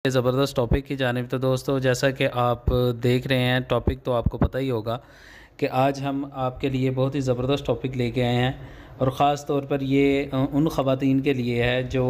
ज़बरदस्त टॉपिक की जानिब। तो दोस्तों, जैसा कि आप देख रहे हैं, टॉपिक तो आपको पता ही होगा कि आज हम आपके लिए बहुत ही ज़बरदस्त टॉपिक लेके आए हैं और ख़ास तौर पर ये उन ख़वातीन के लिए है जो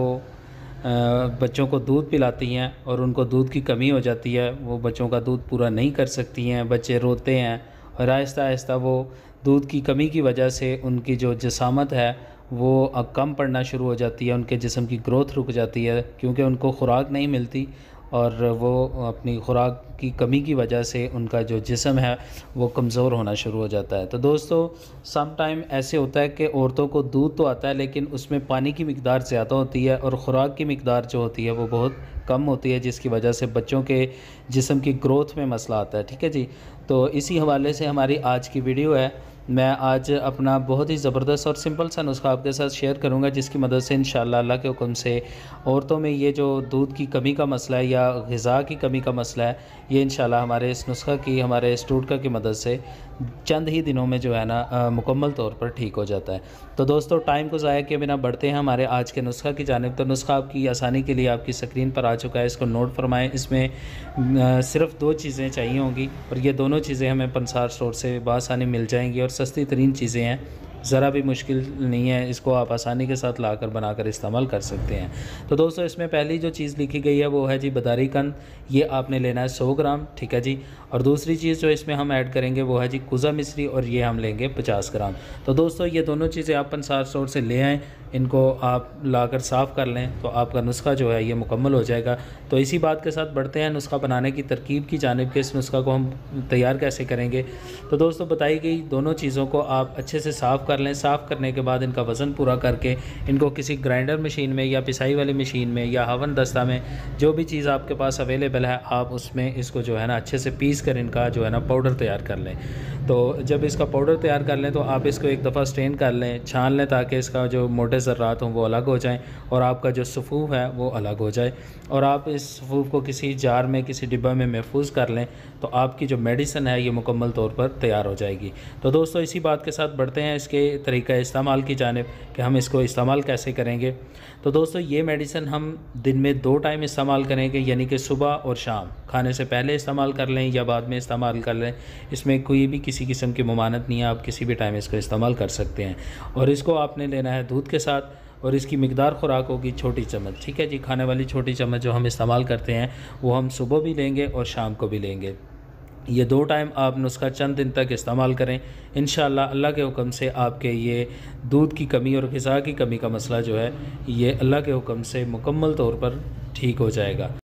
बच्चों को दूध पिलाती हैं और उनको दूध की कमी हो जाती है, वो बच्चों का दूध पूरा नहीं कर सकती हैं, बच्चे रोते हैं और आहिस्ता आहिस्ता वो दूध की कमी की वजह से उनकी जो जिसामत है वो कम पड़ना शुरू हो जाती है, उनके जिस्म की ग्रोथ रुक जाती है क्योंकि उनको खुराक नहीं मिलती और वो अपनी खुराक की कमी की वजह से उनका जो जिस्म है वो कमज़ोर होना शुरू हो जाता है। तो दोस्तों, सम टाइम ऐसे होता है कि औरतों को दूध तो आता है लेकिन उसमें पानी की मिक़दार ज़्यादा होती है और ख़ुराक की मिक़दार जो होती है वो बहुत कम होती है, जिसकी वजह से बच्चों के जिस्म की ग्रोथ में मसला आता है। ठीक है जी। तो इसी हवाले से हमारी आज की वीडियो है। मैं आज अपना बहुत ही ज़बरदस्त और सिंपल सा नुस्खा आपके साथ शेयर करूंगा, जिसकी मदद से इंशाअल्लाह अल्लाह के हुक्म से औरतों में ये जो दूध की कमी का मसला है या ग़िज़ा की कमी का मसला है, ये इंशाअल्लाह हमारे इस नुस्खा की, हमारे इस टोटका की मदद से चंद ही दिनों में जो है ना मुकम्मल तौर पर ठीक हो जाता है। तो दोस्तों, टाइम को ज़ाया किए बिना बढ़ते हैं हमारे आज के नुस्खा की जानिब। तो नुस्खा आपकी आसानी के लिए आपकी स्क्रीन पर आ चुका है, इसको नोट फरमाएँ। इसमें सिर्फ 2 चीज़ें चाहिए होंगी और ये दोनों चीज़ें हमें पंसार स्टोर से बआसानी मिल जाएंगी और सस्ती तरीन चीज़ें हैं, ज़रा भी मुश्किल नहीं है, इसको आप आसानी के साथ लाकर बनाकर इस्तेमाल कर सकते हैं। तो दोस्तों, इसमें पहली जो चीज़ लिखी गई है वो है जी बदारी कंद। ये आपने लेना है 100 ग्राम, ठीक है जी। और दूसरी चीज़ जो इसमें हम ऐड करेंगे वो है जी कुज़ा मिश्री, और ये हम लेंगे 50 ग्राम। तो दोस्तों, ये दोनों चीज़ें आप पंसार स्टोर से ले आएँ, इनको आप लाकर साफ़ कर लें तो आपका नुस्खा जो है ये मुकम्मल हो जाएगा। तो इसी बात के साथ बढ़ते हैं नुस्खा बनाने की तरकीब की जानिब के। इस नुस्खा को हम तैयार कैसे करेंगे। तो दोस्तों, बताई गई दोनों चीज़ों को आप अच्छे से साफ़ कर लें। साफ़ करने के बाद इनका वज़न पूरा करके इनको किसी ग्राइंडर मशीन में या पिसाई वाली मशीन में या हवन दस्ता में, जो भी चीज़ आपके पास अवेलेबल है, आप उसमें इसको जो है ना अच्छे से पीस कर इनका जो है ना पाउडर तैयार कर लें। तो जब इसका पाउडर तैयार कर लें तो आप इसको एक दफ़ा स्ट्रेन कर लें, छान लें, ताकि इसका जो मोटे ज़र्रात हों वो अलग हो जाएं और आपका जो सफ़ूफ है वो अलग हो जाए। और आप इस सफ़ूफ को किसी जार में, किसी डिब्बा में महफूज कर लें तो आपकी जो मेडिसिन है ये मुकम्मल तौर पर तैयार हो जाएगी। तो दोस्तों, इसी बात के साथ बढ़ते हैं इसके तरीक़ा इस्तेमाल की जानिब कि हम इसको इस्तेमाल कैसे करेंगे। तो दोस्तों, ये मेडिसिन हम दिन में 2 टाइम इस्तेमाल करेंगे, यानी कि सुबह और शाम। खाने से पहले इस्तेमाल कर लें या बाद में इस्तेमाल कर लें, इसमें कोई भी किसी किस्म की ममानत नहीं है, आप किसी भी टाइम इसको इस्तेमाल कर सकते हैं। और इसको आपने लेना है दूध के साथ और इसकी मिकदार खुराक होगी छोटी चम्मच, ठीक है जी। खाने वाली छोटी चम्मच जो हम इस्तेमाल करते हैं वो हम सुबह भी लेंगे और शाम को भी लेंगे। ये 2 टाइम आप नुस्खा चंद दिन तक इस्तेमाल करें। इंशाअल्लाह अल्लाह के हुक्म से आपके ये दूध की कमी और ग़िज़ा की कमी का मसला जो है ये अल्लाह के हुक्म से मुकम्मल तौर पर ठीक हो जाएगा।